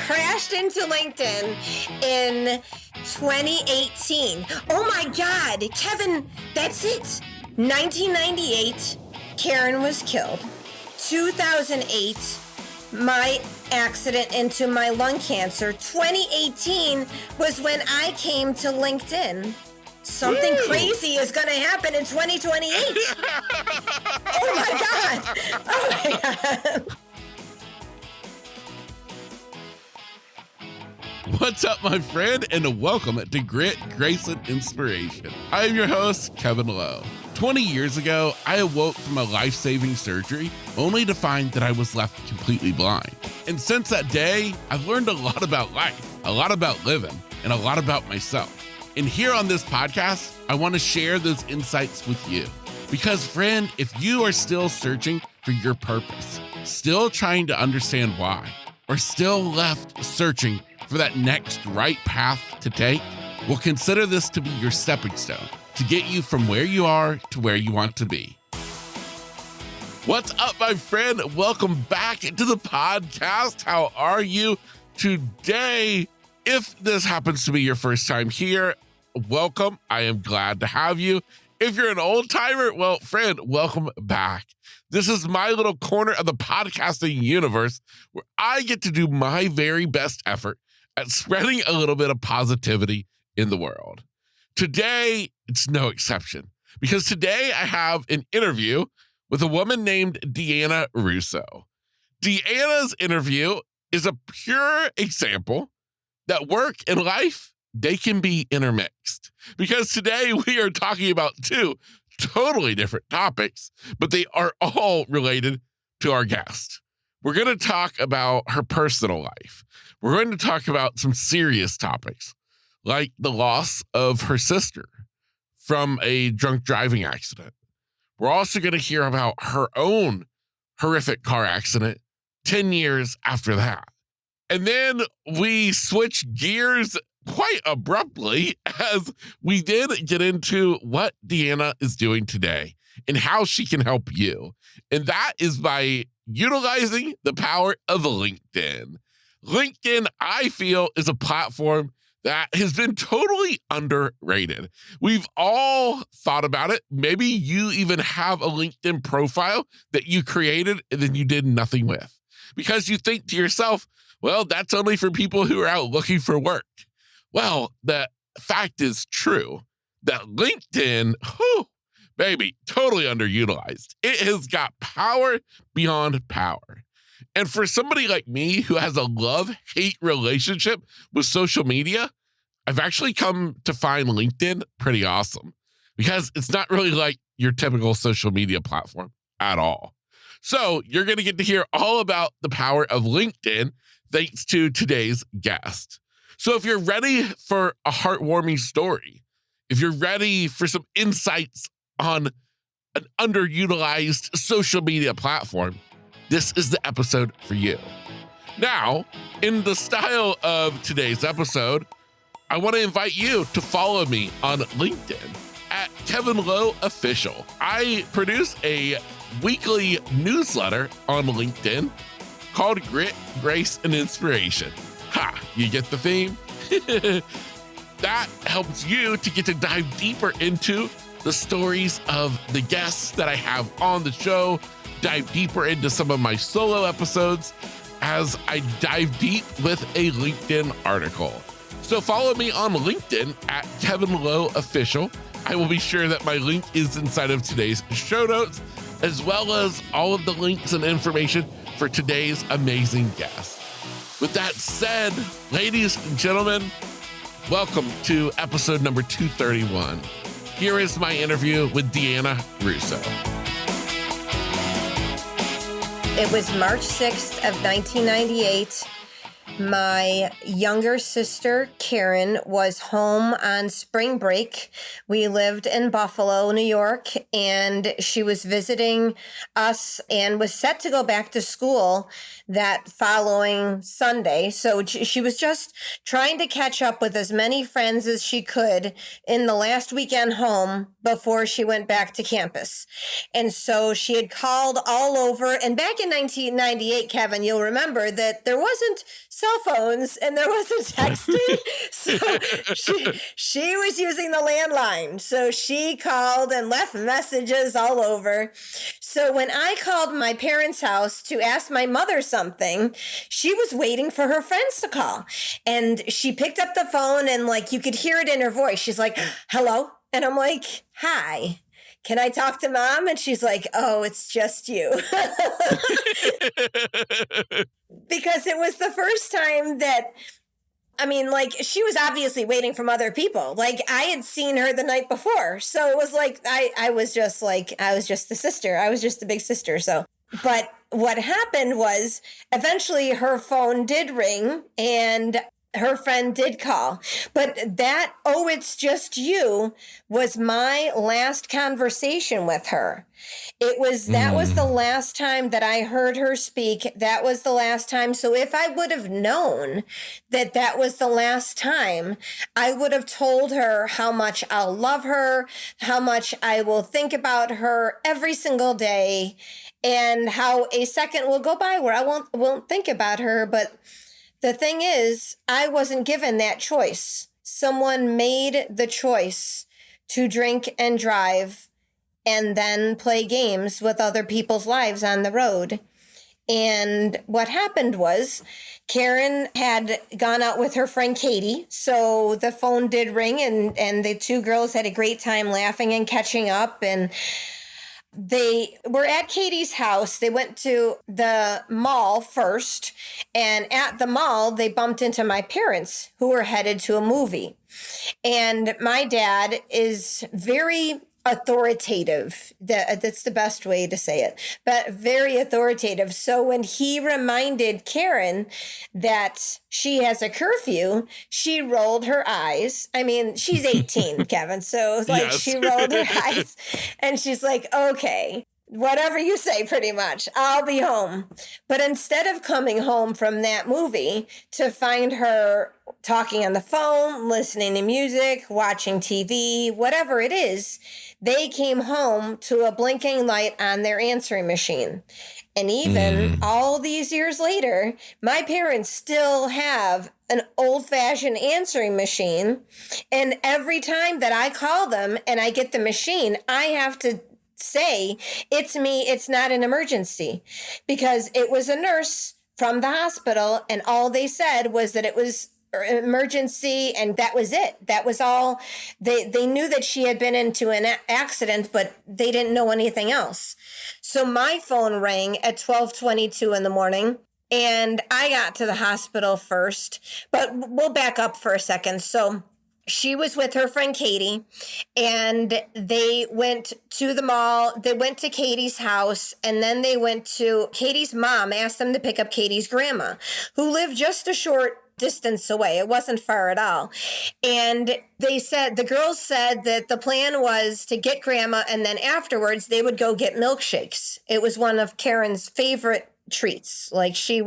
crashed into LinkedIn in 2018. Oh my God, Kevin, that's it. 1998, Karen was killed. 2008, my accident into my lung cancer. 2018 was when I came to LinkedIn. Something crazy is going to happen in 2028. Oh my God. Oh my God. What's up, my friend, and welcome to Grit, Grace, and Inspiration. I am your host, Kevin Lowe. 20 years ago, I awoke from a life-saving surgery only to find that I was left completely blind. And since that day, I've learned a lot about life, a lot about living, and a lot about myself. And here on this podcast, I want to share those insights with you. Because, friend, if you are still searching for your purpose, still trying to understand why, or still left searching for that next right path to take, well, consider this to be your stepping stone to get you from where you are to where you want to be. What's up, my friend? Welcome back to the podcast. How are you today? If this happens to be your first time here, welcome. I am glad to have you. If you're an old timer, well, friend, welcome back. This is my little corner of the podcasting universe where I get to do my very best effort at spreading a little bit of positivity in the world. Today, it's no exception, because today I have an interview with a woman named Deanna Russo. Deanna's interview is a pure example that work and life, they can be intermixed. Because today we are talking about two totally different topics, but they are all related to our guest. We're going to talk about her personal life. We're going to talk about some serious topics, like the loss of her sister from a drunk driving accident. We're also going to hear about her own horrific car accident 10 years after that. And then we switch gears quite abruptly as we did get into what Deanna is doing today and how she can help you. And that is by utilizing the power of LinkedIn. LinkedIn, I feel, is a platform that has been totally underrated. We've all thought about it. Maybe you even have a LinkedIn profile that you created and then you did nothing with, because you think to yourself, well, that's only for people who are out looking for work. Well, the fact is true that LinkedIn, baby, totally underutilized. It has got power beyond power. And for somebody like me who has a love-hate relationship with social media, I've actually come to find LinkedIn pretty awesome, because it's not really like your typical social media platform at all. So you're going to get to hear all about the power of LinkedIn thanks to today's guest. So if you're ready for a heartwarming story, if you're ready for some insights on an underutilized social media platform, this is the episode for you. Now, in the style of today's episode, I want to invite you to follow me on LinkedIn at Kevin Lowe Official. I produce a weekly newsletter on LinkedIn called Grit, Grace, and Inspiration. Ha, you get the theme? That helps you to get to dive deeper into the stories of the guests that I have on the show, dive deeper into some of my solo episodes as I dive deep with a LinkedIn article. So follow me on LinkedIn at Kevin Lowe Official. I will be sure that my link is inside of today's show notes, as well as all of the links and information for today's amazing guest. With that said, ladies and gentlemen, welcome to episode number 231. Here is my interview with Deanna Russo. It was March 6th of 1998. My younger sister, Karen, was home on spring break. We lived in Buffalo, New York, and she was visiting us and was set to go back to school that following Sunday. So she was just trying to catch up with as many friends as she could in the last weekend home before she went back to campus. And so she had called all over. And back in 1998, Kevin, you'll remember that there wasn't cell phones and there wasn't texting. So she was using the landline. So she called and left messages all over. So when I called my parents' house to ask my mother something, she was waiting for her friends to call. And she picked up the phone and like you could hear it in her voice. She's like, hello. And I'm like, hi. Can I talk to mom? And she's like, oh, it's just you. Because it was the first time that, I mean, like, she was obviously waiting from other people. Like, I had seen her the night before. So it was like, I was just the sister. I was just the big sister. So, but what happened was eventually her phone did ring and her friend did call. But that, oh, it's just you, was my last conversation with her. That was the last time that I heard her speak. That was the last time. So if I would have known that that was the last time, I would have told her how much I'll love her, how much I will think about her every single day, and how a second will go by where I won't think about her. But the thing is, I wasn't given that choice. Someone made the choice to drink and drive and then play games with other people's lives on the road. And what happened was Karen had gone out with her friend Katie. So the phone did ring and the two girls had a great time laughing and catching up. And they were at Katie's house. They went to the mall first. And at the mall, they bumped into my parents who were headed to a movie. And my dad is very authoritative. That's the best way to say it, but very authoritative. So when he reminded Karen that she has a curfew, she rolled her eyes. I mean, she's 18, Kevin. So like yes. She rolled her eyes and she's like, okay, whatever you say, pretty much, I'll be home. But instead of coming home from that movie to find her talking on the phone, listening to music, watching TV, whatever it is, they came home to a blinking light on their answering machine. And even all these years later, my parents still have an old-fashioned answering machine. And every time that I call them and I get the machine, I have to say, it's me, it's not an emergency. Because it was a nurse from the hospital, and all they said was that it was emergency, and that was it. That was all. They knew that she had been into an accident, but they didn't know anything else. So my phone rang at 12:22 in the morning, and I got to the hospital first. But we'll back up for a second. So she was with her friend Katie, and they went to the mall. They went to Katie's house, and then they went to Katie's mom, asked them to pick up Katie's grandma, who lived just a short distance away. It wasn't far at all. And the girls said that the plan was to get grandma, and then afterwards they would go get milkshakes. It was one of Karen's favorite treats. Like she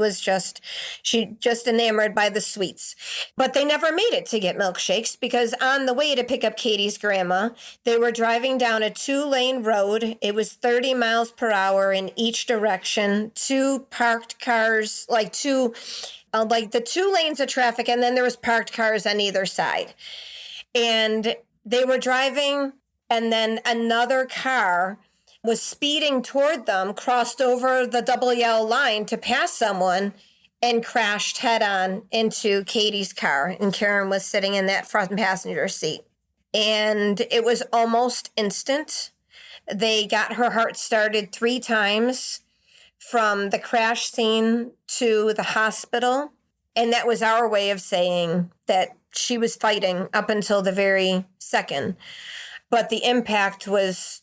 just enamored by the sweets. But they never made it to get milkshakes because on the way to pick up Katie's grandma, they were driving down a 2-lane road. It was 30 miles per hour in each direction, two parked cars, like the 2 lanes of traffic, and then there was parked cars on either side. And they were driving, and then another car was speeding toward them, crossed over the double yellow line to pass someone, and crashed head-on into Katie's car. And Karen was sitting in that front passenger seat. And it was almost instant. They got her heart started 3 times from the crash scene to the hospital. And that was our way of saying that she was fighting up until the very second. But the impact was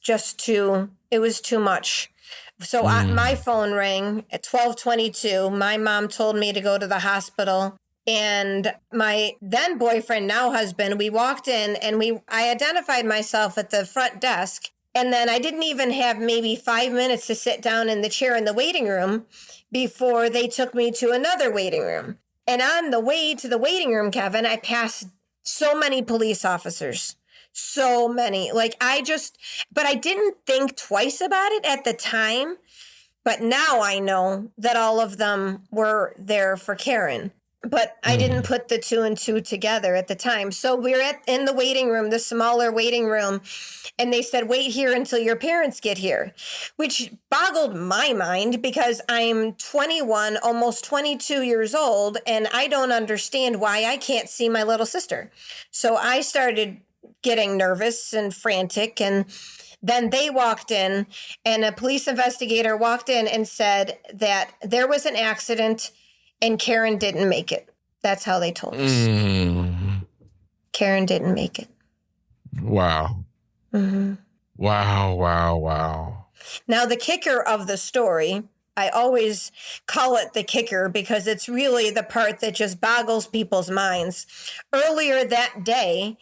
it was too much. So my phone rang at 12:22. My mom told me to go to the hospital. And my then boyfriend, now husband, we walked in and I identified myself at the front desk. And then I didn't even have maybe 5 minutes to sit down in the chair in the waiting room before they took me to another waiting room. And on the way to the waiting room, Kevin, I passed so many police officers, so many. But I didn't think twice about it at the time. But now I know that all of them were there for Karen. but I didn't put the two and two together at the time. So we were in the waiting room, the smaller waiting room, and they said, wait here until your parents get here, which boggled my mind because I'm 21, almost 22 years old, and I don't understand why I can't see my little sister. So I started getting nervous and frantic, and then they walked in, and a police investigator walked in and said that there was an accident and Karen didn't make it. That's how they told us. Karen didn't make it. Wow. Wow. Now, the kicker of the story, I always call it the kicker because it's really the part that just boggles people's minds. Earlier that day,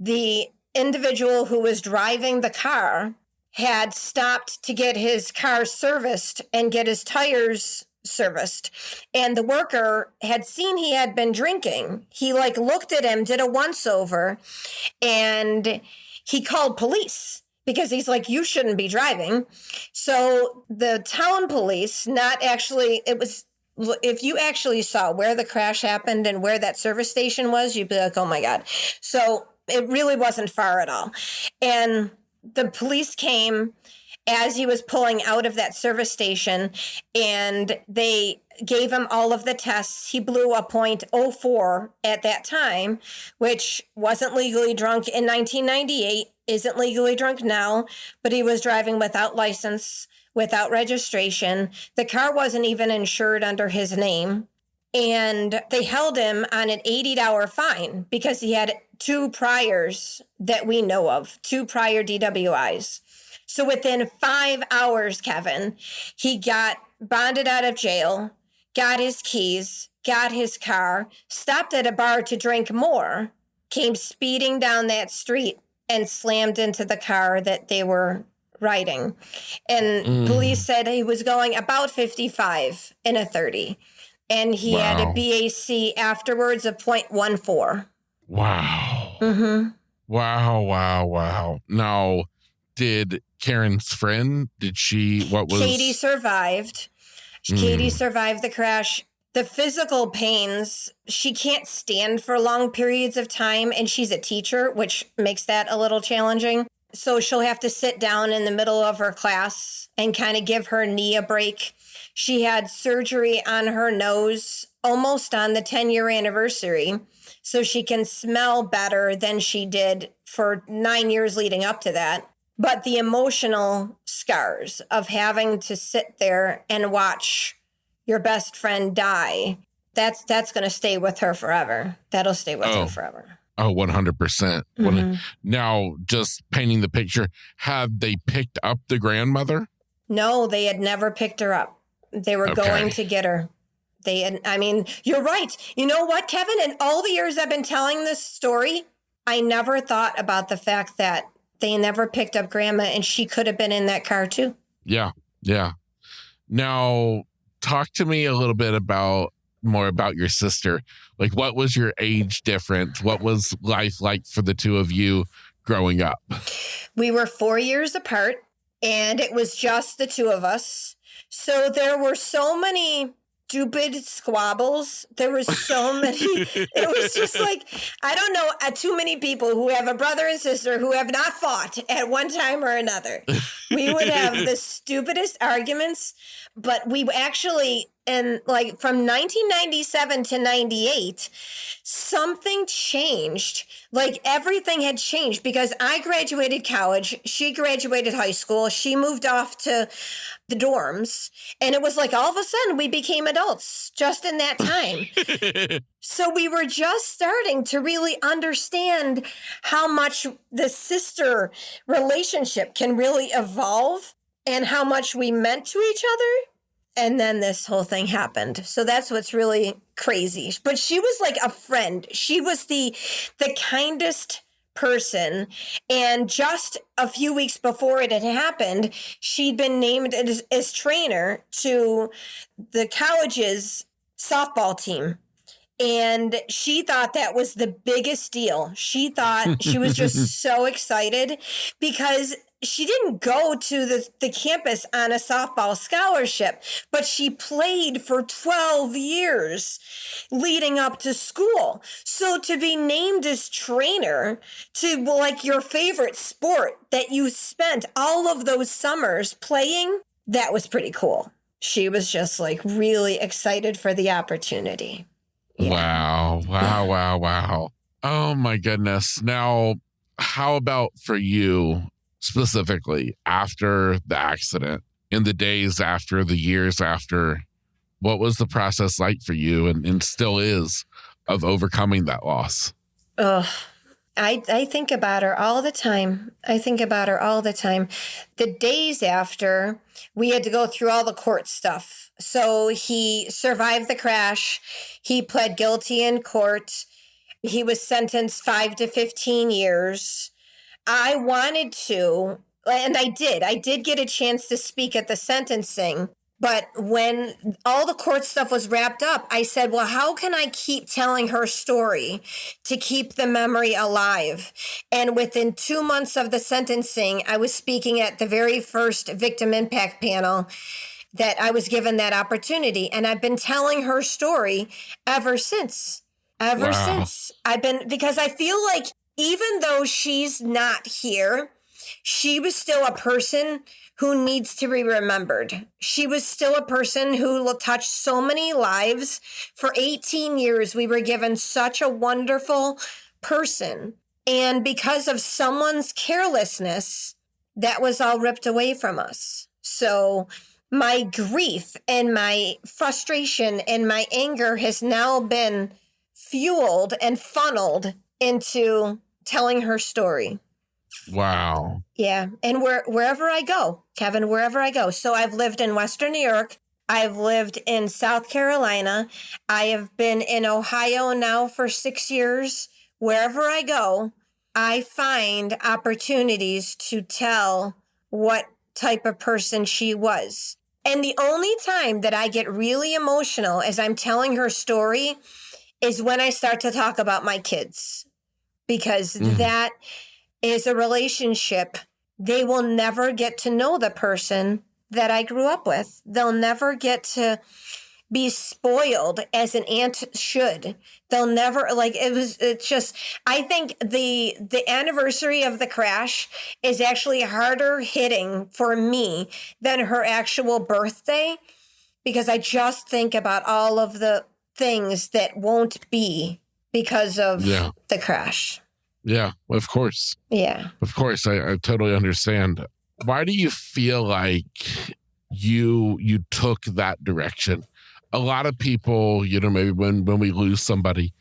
the individual who was driving the car had stopped to get his car serviced and get his tires serviced, and the worker had seen he had been drinking. He looked at him, did a once over, and he called police because he's like, you shouldn't be driving. So the town police, if you actually saw where the crash happened and where that service station was, you'd be like, oh my God. So it really wasn't far at all. And the police came as he was pulling out of that service station, and they gave him all of the tests. He blew a .04 at that time, which wasn't legally drunk in 1998, isn't legally drunk now, but he was driving without license, without registration. The car wasn't even insured under his name. And they held him on an $80 fine because he had 2 priors that we know of, 2 prior DWIs. So within 5 hours, Kevin, he got bonded out of jail, got his keys, got his car, stopped at a bar to drink more, came speeding down that street and slammed into the car that they were riding. And police said he was going about 55 in a 30. And he had a BAC afterwards of .14. Wow. Wow. Now, did Karen's friend, Katie survived. Katie survived the crash. The physical pains, she can't stand for long periods of time, and she's a teacher, which makes that a little challenging. So she'll have to sit down in the middle of her class and kind of give her knee a break. She had surgery on her nose almost on the 10-year anniversary, so she can smell better than she did for 9 years leading up to that. But the emotional scars of having to sit there and watch your best friend die, that's going to stay with her forever. That'll stay with her forever. Oh, 100%. Now, just painting the picture, have they picked up the grandmother? No, they had never picked her up. They were going to get her. You're right. You know what, Kevin? In all the years I've been telling this story, I never thought about the fact that they never picked up Grandma, and she could have been in that car too. Yeah. Now, talk to me a little bit more about your sister. What was your age difference? What was life like for the two of you growing up? We were 4 years apart, and it was just the two of us. So there were so many stupid squabbles. There were so many. It was just I don't know, too many people who have a brother and sister who have not fought at one time or another. We would have the stupidest arguments, but we actually, from 1997 to 98, something changed. Everything had changed because I graduated college. She graduated high school. She moved off to the dorms. And it was all of a sudden we became adults just in that time. So we were just starting to really understand how much the sister relationship can really evolve and how much we meant to each other. And then this whole thing happened. So that's what's really crazy. But she was like a friend. She was the kindest person. And just a few weeks before it had happened, she'd been named as trainer to the college's softball team. And she thought that was the biggest deal. She thought she was just so excited because she didn't go to the campus on a softball scholarship, but she played for 12 years leading up to school. So to be named as trainer to like your favorite sport that you spent all of those summers playing, that was pretty cool. She was just like really excited for the opportunity. Yeah. Wow. Oh my goodness. Now, how about for you specifically after the accident, in the days after, the years after, what was the process like for you and still is of overcoming that loss? Oh, I think about her all the time. The days after, we had to go through all the court stuff. So he survived the crash. He pled guilty in court. He was sentenced 5 to 15 years. I wanted to, and I did get a chance to speak at the sentencing. But when all the court stuff was wrapped up, I said, well, how can I keep telling her story to keep the memory alive? And within 2 months of the sentencing, I was speaking at the very first victim impact panel that I was given that opportunity. And I've been telling her story ever since. Because I feel like even though she's not here, she was still a person who needs to be remembered. She was still a person who touched so many lives. For 18 years, we were given such a wonderful person. And because of someone's carelessness, that was all ripped away from us. So my grief and my frustration and my anger has now been fueled and funneled into telling her story. Wow. Yeah. And wherever I go, Kevin, wherever I go. So I've lived in Western New York. I've lived in South Carolina. I have been in Ohio now for 6 years. Wherever I go, I find opportunities to tell what type of person she was. And the only time that I get really emotional as I'm telling her story is when I start to talk about my kids, because that is a relationship. They will never get to know the person that I grew up with. They'll never get to be spoiled as an aunt should. They'll never, it's just, I think the anniversary of the crash is actually harder hitting for me than her actual birthday, because I just think about all of the things that won't be because of the crash. Yeah, of course. Yeah. Of course. I totally understand. Why do you feel like you took that direction? A lot of people, maybe when we lose somebody,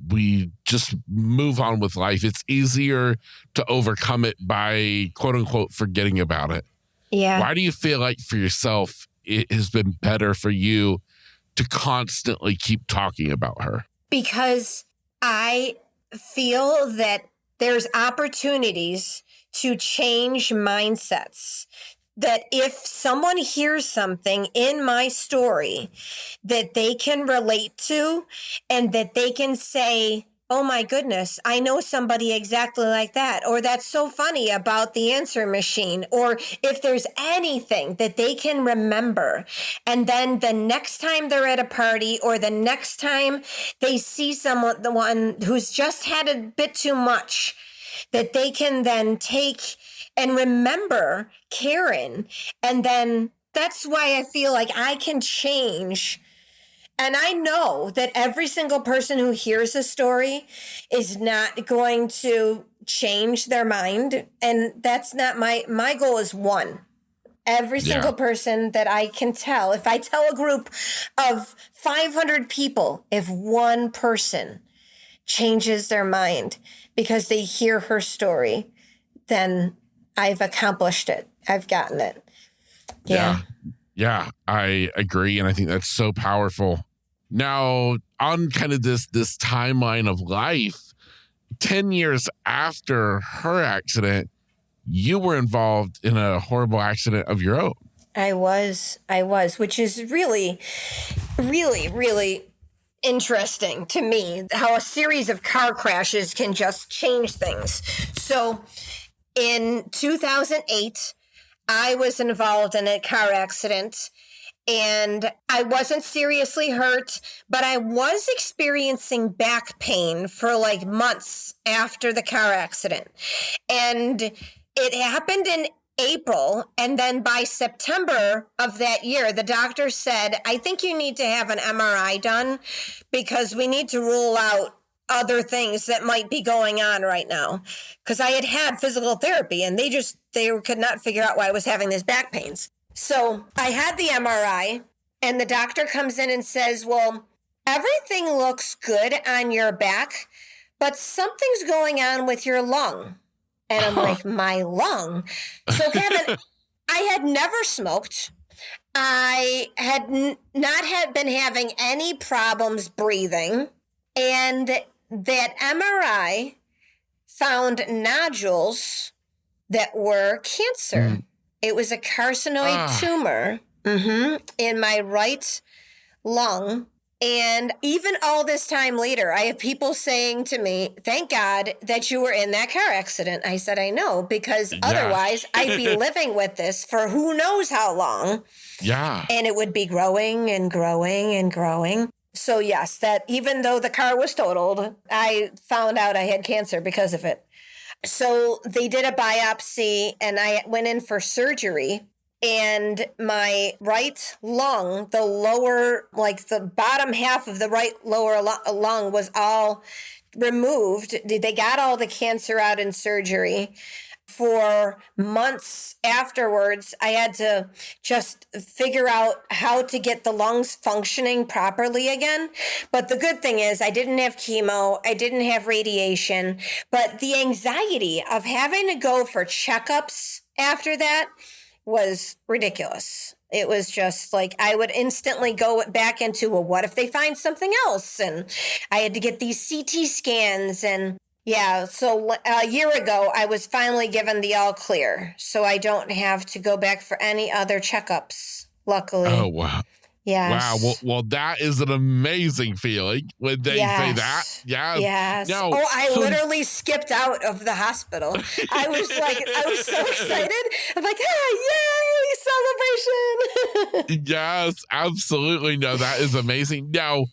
we just move on with life. It's easier to overcome it by, quote unquote, forgetting about it. Yeah. Why do you feel like for yourself, it has been better for you to constantly keep talking about her? Because I feel that there's opportunities to change mindsets. That if someone hears something in my story that they can relate to, and that they can say, oh my goodness, I know somebody exactly like that. Or that's so funny about the answer machine. Or if there's anything that they can remember. And then the next time they're at a party, or the next time they see someone, the one who's just had a bit too much, that they can then take and remember Karen. And then that's why I feel like I can change. And I know that every single person who hears a story is not going to change their mind. And that's not my goal is one. Every single person that I can tell, if I tell a group of 500 people, if one person changes their mind because they hear her story, then I've accomplished it. I've gotten it. Yeah, I agree. And I think that's so powerful. Now, on kind of this timeline of life, 10 years after her accident, you were involved in a horrible accident of your own. I was, which is really, really, really interesting to me, how a series of car crashes can just change things. So In 2008, I was involved in a car accident and I wasn't seriously hurt, but I was experiencing back pain for like months after the car accident. And it happened in April. And then by September of that year, the doctor said, I think you need to have an MRI done because we need to rule out other things that might be going on right now. Because I had had physical therapy and they could not figure out why I was having these back pains. So I had the MRI and the doctor comes in and says, well, everything looks good on your back, but something's going on with your lung. And I'm like, my lung? So Kevin, I had never smoked. I had not been having any problems breathing. And that MRI found nodules that were cancer. It was a carcinoid tumor in my right lung. And even all this time later, I have people saying to me, thank God that you were in that car accident. I said, I know, because otherwise I'd be living with this for who knows how long. Yeah. And it would be growing and growing and growing. So yes, that even though the car was totaled, I found out I had cancer because of it. So they did a biopsy and I went in for surgery. And my right lung, the lower, like the bottom half of the right lower lung was all removed. They got all the cancer out in surgery. For months afterwards, I had to just figure out how to get the lungs functioning properly again. But the good thing is I didn't have chemo, I didn't have radiation, but the anxiety of having to go for checkups after that was ridiculous. It was just like I would instantly go back into, well, what if they find something else? And I had to get these CT scans. And yeah, so a year ago, I was finally given the all clear. So I don't have to go back for any other checkups, luckily. Oh, wow. Yes. Wow. Well, that is an amazing feeling when they say that. Yeah. Yes. Now, I literally skipped out of the hospital. I was so excited. I'm like, yay, celebration. Yes, absolutely. No, that is amazing. Now,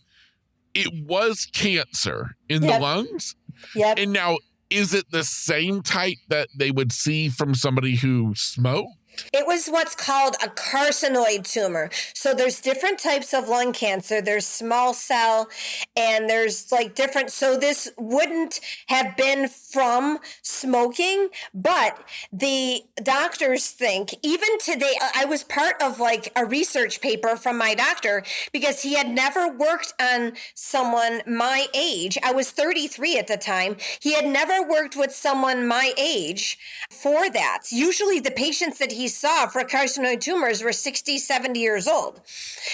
it was cancer in the lungs. Yep. And now, is it the same type that they would see from somebody who smoked? It was what's called a carcinoid tumor. So there's different types of lung cancer. There's small cell and there's like different. So this wouldn't have been from smoking, but the doctors think even today, I was part of like a research paper from my doctor because he had never worked on someone my age. I was 33 at the time. He had never worked with someone my age for that. Usually the patients that he saw for carcinoid tumors were 60, 70 years old.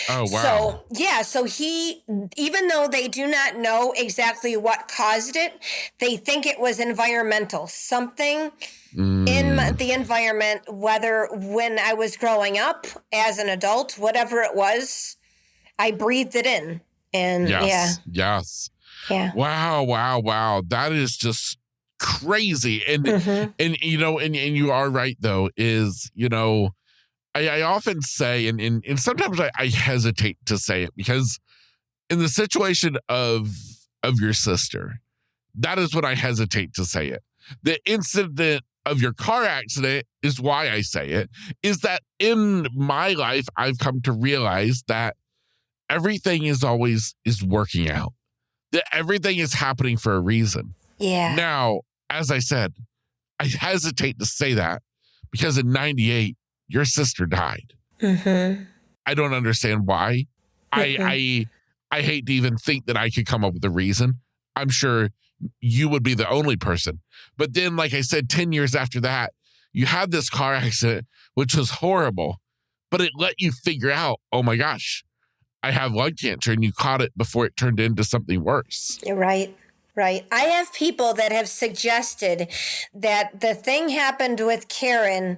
Oh, wow. So he, even though they do not know exactly what caused it, they think it was environmental. Something in the environment, whether when I was growing up as an adult, whatever it was, I breathed it in. And Yes. Yeah. Wow. That is just crazy. And and you are right though, is I often say and sometimes I hesitate to say it because in the situation of your sister, that is when I hesitate to say it. The incident of your car accident is why I say it, is that in my life I've come to realize that everything is working out. That everything is happening for a reason. Yeah. Now, as I said, I hesitate to say that because in 98, your sister died. I don't understand why. I hate to even think that I could come up with a reason. I'm sure you would be the only person. But then, like I said, 10 years after that, you had this car accident, which was horrible, but it let you figure out, oh my gosh, I have lung cancer, and you caught it before it turned into something worse. Right. I have people that have suggested that the thing happened with Karen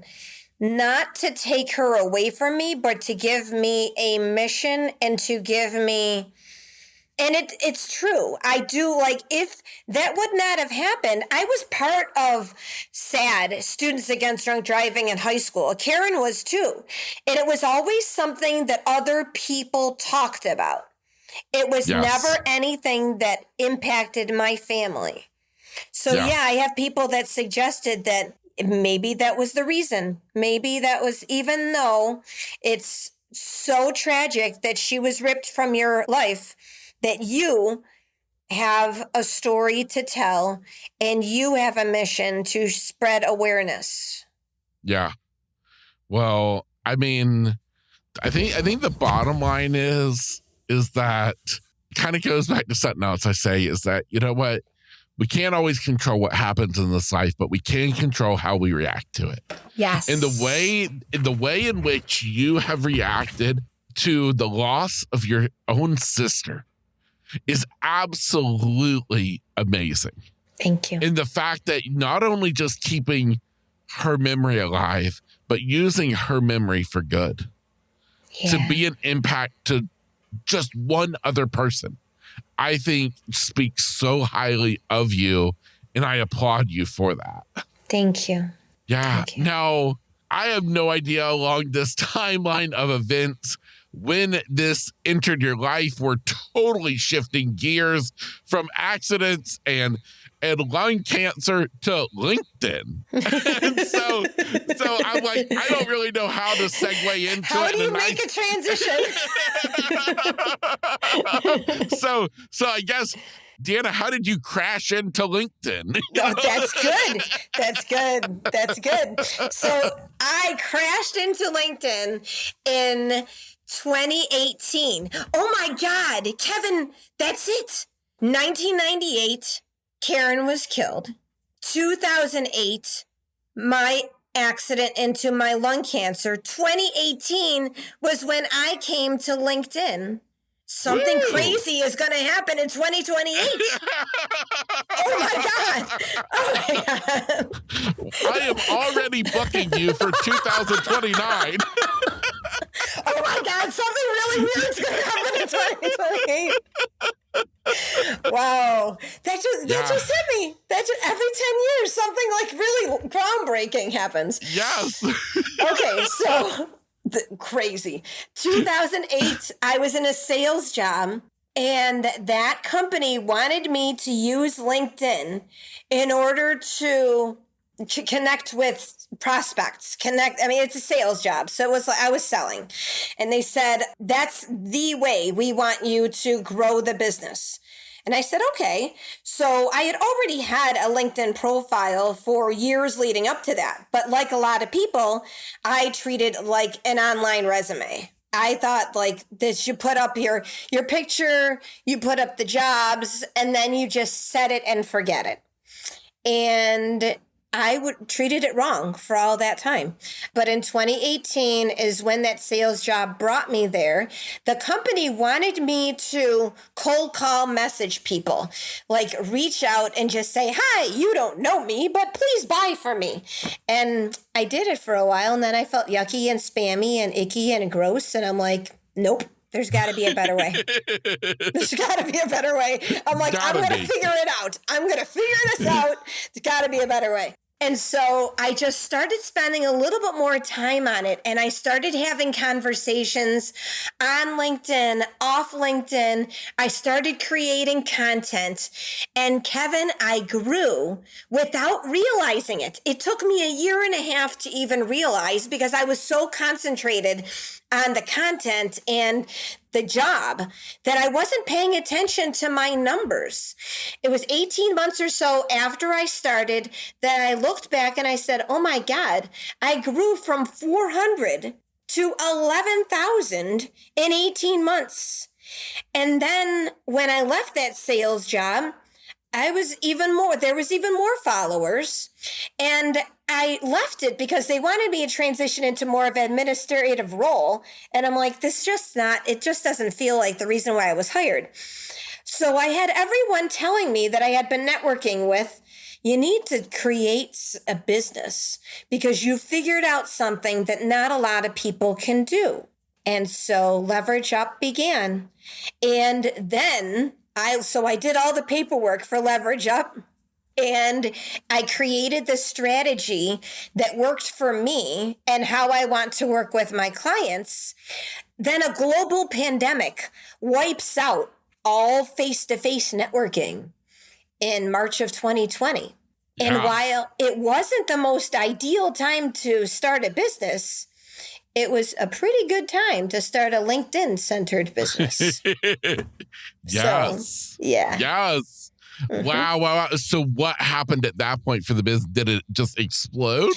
not to take her away from me, but to give me a mission and to give me And it's true. I do, like, if that would not have happened, I was part of SAD, Students Against Drunk Driving in high school. Karen was too. And it was always something that other people talked about. It was never Yes. anything that impacted my family. So yeah, I have people that suggested that maybe that was the reason. Maybe that was, even though it's so tragic that she was ripped from your life, that you have a story to tell and you have a mission to spread awareness. Yeah. Well, I mean, I think the bottom line is that kind of goes back to something else I say, is that, you know what? We can't always control what happens in this life, but we can control how we react to it. Yes. And the way in which you have reacted to the loss of your own sister is absolutely amazing. Thank you. And the fact that not only just keeping her memory alive, but using her memory for good to be an impact to just one other person, I think speaks so highly of you, and I applaud you for that. Thank you. Yeah. Thank you. Now, I have no idea along this timeline of events when this entered your life. We're totally shifting gears from accidents and lung cancer to LinkedIn. And so I'm like, I don't really know how to segue into How it. do you make a transition? So I guess, Deanna, how did you crash into LinkedIn? Oh, that's good. That's good. That's good. So I crashed into LinkedIn in 2018. Oh my God, Kevin, that's it. 1998, Karen was killed. 2008, my accident into my lung cancer. 2018 was when I came to LinkedIn. Something crazy is going to happen in 2028. Oh my God. Oh my God. I am already booking you for 2029. Oh my God, something really weird's going to happen in 2028. Wow. That just hit me. Every 10 years, something like really groundbreaking happens. Yes. Okay, so crazy. 2008, I was in a sales job, and that company wanted me to use LinkedIn in order to connect with prospects. It's a sales job. So it was like I was selling. And they said, that's the way we want you to grow the business. And I said, okay. So I had already had a LinkedIn profile for years leading up to that. But like a lot of people, I treated like an online resume. I thought like this, you put up your picture, you put up the jobs, and then you just set it and forget it. And I treated it wrong for all that time. But in 2018 is when that sales job brought me there. The company wanted me to cold call message people, like reach out and just say, hi, you don't know me, but please buy for me. And I did it for a while, and then I felt yucky and spammy and icky and gross. And I'm like, nope. There's got to be a better way. There's got to be a better way. I'm like, I'm going to figure it out. I'm going to figure this out. There's got to be a better way. And so I just started spending a little bit more time on it. And I started having conversations on LinkedIn, off LinkedIn. I started creating content. And Kevin, I grew without realizing it. It took me a year and a half to even realize, because I was so concentrated on the content and the job that I wasn't paying attention to my numbers. It was 18 months or so after I started that I looked back and I said, oh my God, I grew from 400 to 11,000 in 18 months. And then when I left that sales job, there was even more followers. And I left it because they wanted me to transition into more of an administrative role. And I'm like, it just doesn't feel like the reason why I was hired. So I had everyone telling me that I had been networking with, you need to create a business because you figured out something that not a lot of people can do. And so Leverage Up began. And then I did all the paperwork for Leverage Up. And I created the strategy that worked for me and how I want to work with my clients. Then a global pandemic wipes out all face-to-face networking in March of 2020. Yeah. And while it wasn't the most ideal time to start a business, it was a pretty good time to start a LinkedIn-centered business. Yes. So, yeah. Yes. Mm-hmm. Wow. So what happened at that point for the business? Did it just explode?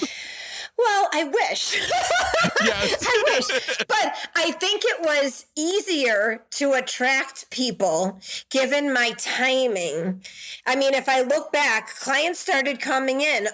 Well, I wish. Yes. I wish. But I think it was easier to attract people given my timing. I mean, if I look back, clients started coming in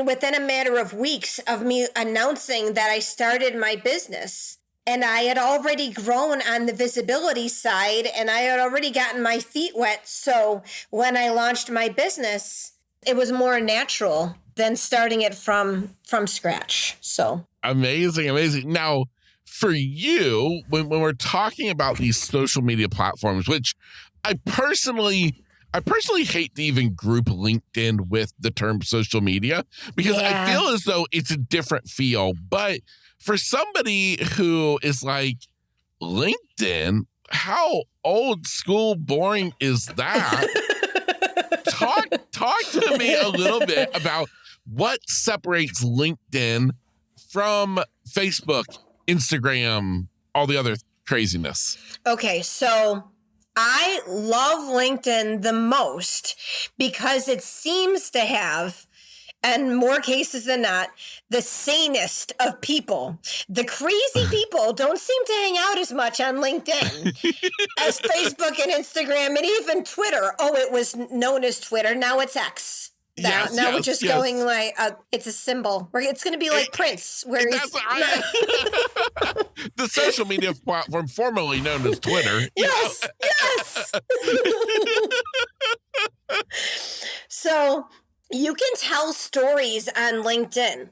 within a matter of weeks of me announcing that I started my business. And I had already grown on the visibility side, and I had already gotten my feet wet. So when I launched my business, it was more natural than starting it from scratch. So amazing. Now, for you, when we're talking about these social media platforms, which I personally hate to even group LinkedIn with the term social media, because I feel as though it's a different feel. But for somebody who is like, LinkedIn, how old school boring is that? Talk to me a little bit about what separates LinkedIn from Facebook, Instagram, all the other craziness. Okay, so I love LinkedIn the most because it seems to have, in more cases than not, the sanest of people. The crazy people don't seem to hang out as much on LinkedIn as Facebook and Instagram and even Twitter. Oh, it was known as Twitter. Now it's X. Now we're just going like, it's a symbol. It's going to be like Prince. Where the social media platform formerly known as Twitter. Yes. So you can tell stories on LinkedIn.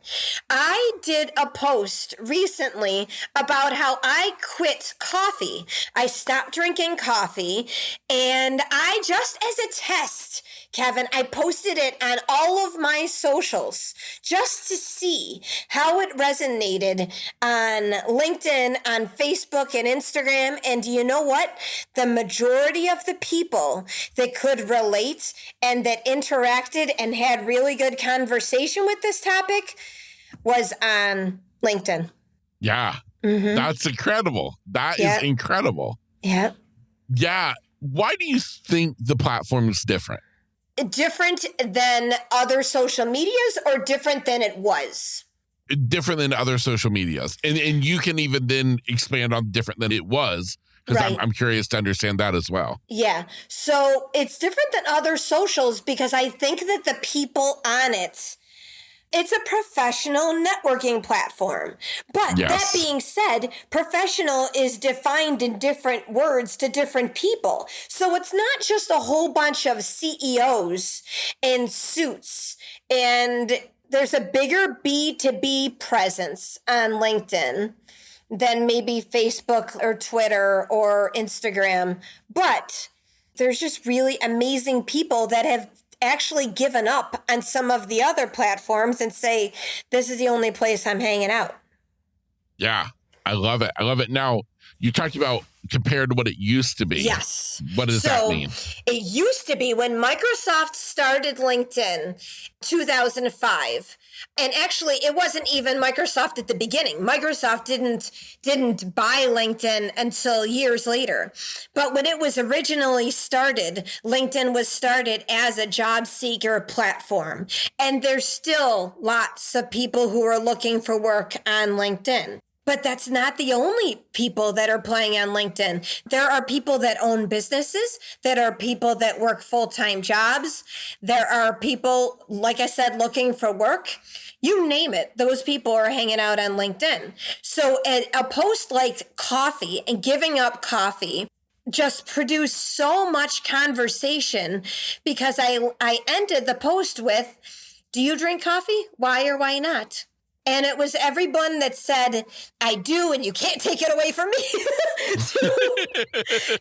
I did a post recently about how I quit coffee. I stopped drinking coffee, and I just as a test, Kevin, I posted it on all of my socials just to see how it resonated on LinkedIn, on Facebook, and Instagram. And do you know what? The majority of the people that could relate and that interacted and had really good conversation with this topic was on LinkedIn. Yeah, That's incredible. That is incredible. Yeah. Yeah. Why do you think the platform is different? Different than other social medias or different than it was? Different than other social medias. And you can even then expand on different than it was, because I'm curious to understand that as well. Yeah. So it's different than other socials because I think that the people on it's a professional networking platform. But that being said, professional is defined in different words to different people. So it's not just a whole bunch of CEOs in suits. And there's a bigger B2B presence on LinkedIn than maybe Facebook or Twitter or Instagram. But there's just really amazing people that have actually given up on some of the other platforms and say, this is the only place I'm hanging out. Yeah, I love it. Now, you talked about compared to what it used to be. Yes. What does that mean? It used to be when Microsoft started LinkedIn, 2005. And actually, it wasn't even Microsoft at the beginning. Microsoft didn't buy LinkedIn until years later. But when it was originally started, LinkedIn was started as a job seeker platform. And there's still lots of people who are looking for work on LinkedIn. But that's not the only people that are playing on LinkedIn. There are people that own businesses. There are people that work full-time jobs. There are people, like I said, looking for work. You name it, those people are hanging out on LinkedIn. So a post like coffee and giving up coffee just produced so much conversation because I ended the post with, do you drink coffee? Why or why not? And it was everyone that said, I do, and you can't take it away from me.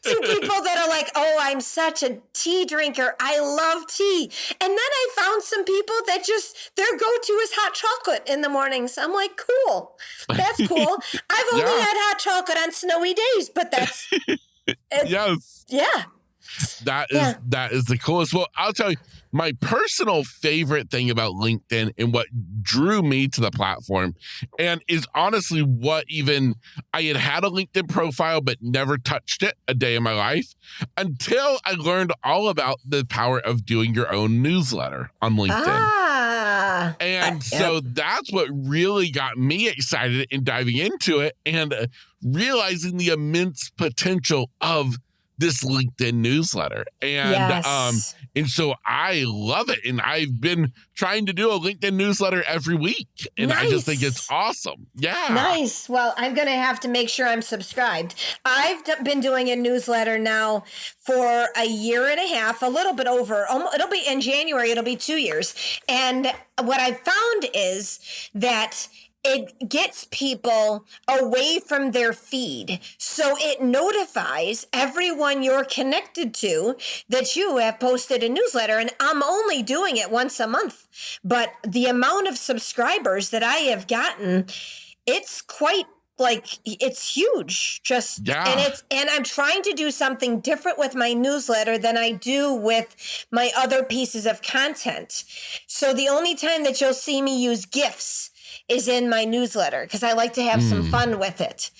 to people that are like, oh, I'm such a tea drinker. I love tea. And then I found some people that just, their go-to is hot chocolate in the mornings. I'm like, cool. That's cool. I've only had hot chocolate on snowy days, but that's... Yes. Yeah. That is the coolest. Well, I'll tell you, my personal favorite thing about LinkedIn and what drew me to the platform, and is honestly what even I had a LinkedIn profile, but never touched it a day in my life until I learned all about the power of doing your own newsletter on LinkedIn. And so that's what really got me excited in diving into it and realizing the immense potential of this LinkedIn newsletter. And so I love it. And I've been trying to do a LinkedIn newsletter every week. And I just think it's awesome. Yeah. Nice. Well, I'm going to have to make sure I'm subscribed. I've been doing a newsletter now for a year and a half, a little bit over. It'll be in January. It'll be 2 years. And what I found is that it gets people away from their feed. So it notifies everyone you're connected to that you have posted a newsletter. And I'm only doing it once a month. But the amount of subscribers that I have gotten, it's quite it's huge. And I'm trying to do something different with my newsletter than I do with my other pieces of content. So the only time that you'll see me use GIFs is in my newsletter because I like to have some fun with it.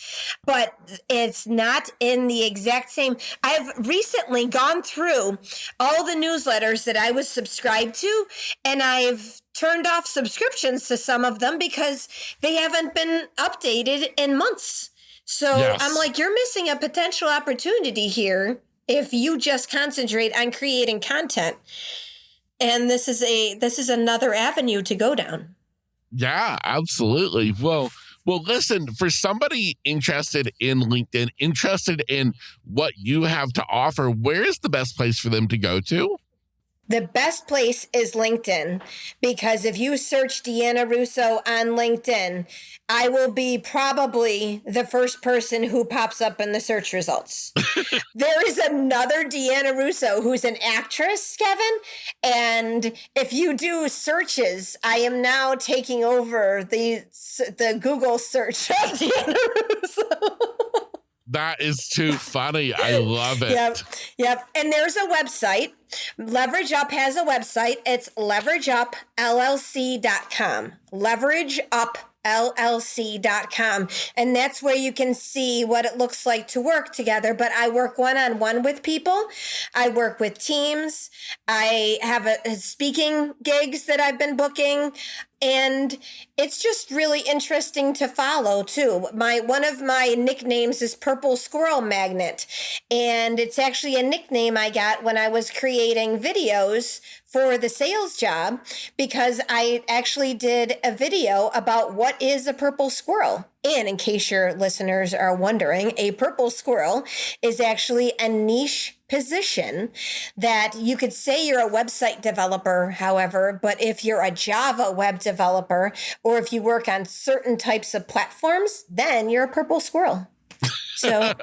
But it's not in the exact same. I've recently gone through all the newsletters that I was subscribed to, and I've turned off subscriptions to some of them because they haven't been updated in months. So I'm like, you're missing a potential opportunity here if you just concentrate on creating content. And this is another avenue to go down. Yeah, absolutely. Well, listen, for somebody interested in LinkedIn, interested in what you have to offer, where is the best place for them to go to? The best place is LinkedIn, because if you search Deanna Russo on LinkedIn, I will be probably the first person who pops up in the search results. There is another Deanna Russo who's an actress, Kevin. And if you do searches, I am now taking over the Google search of Deanna Russo. That is too funny. I love it. Yep. And there's a website. Leverage Up has a website. It's leverageupllc.com. leverageupllc.com. And that's where you can see what it looks like to work together. But I work one-on-one with people. I work with teams. I have speaking gigs that I've been booking. And it's just really interesting to follow too. One of my nicknames is Purple Squirrel Magnet. And it's actually a nickname I got when I was creating videos for the sales job, because I actually did a video about what is a purple squirrel. And in case your listeners are wondering, a purple squirrel is actually a niche position that you could say you're a website developer, however, but if you're a Java web developer, or if you work on certain types of platforms, then you're a purple squirrel. So,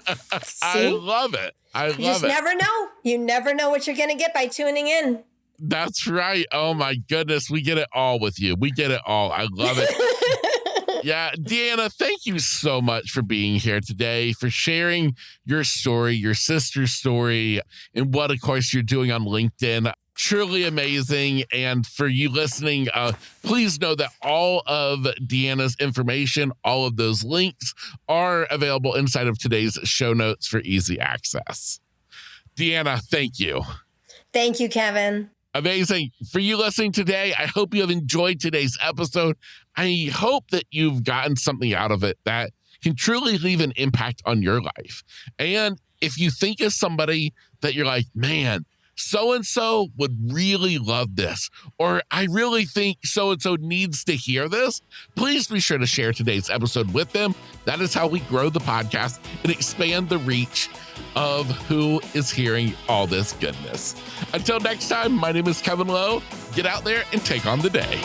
I love it. You just never know. You never know what you're going to get by tuning in. That's right. Oh my goodness. We get it all with you. We get it all. I love it. Yeah. Deanna, thank you so much for being here today, for sharing your story, your sister's story, and what, of course, you're doing on LinkedIn. Truly amazing. And for you listening, please know that all of Deanna's information, all of those links are available inside of today's show notes for easy access. Deanna, thank you. Thank you, Kevin. Amazing. For you listening today, I hope you have enjoyed today's episode. I hope that you've gotten something out of it that can truly leave an impact on your life. And if you think of somebody that you're like, man, so-and-so would really love this, or I really think so-and-so needs to hear this, please be sure to share today's episode with them. That is how we grow the podcast and expand the reach of who is hearing all this goodness. Until next time, my name is Kevin Lowe. Get out there and take on the day.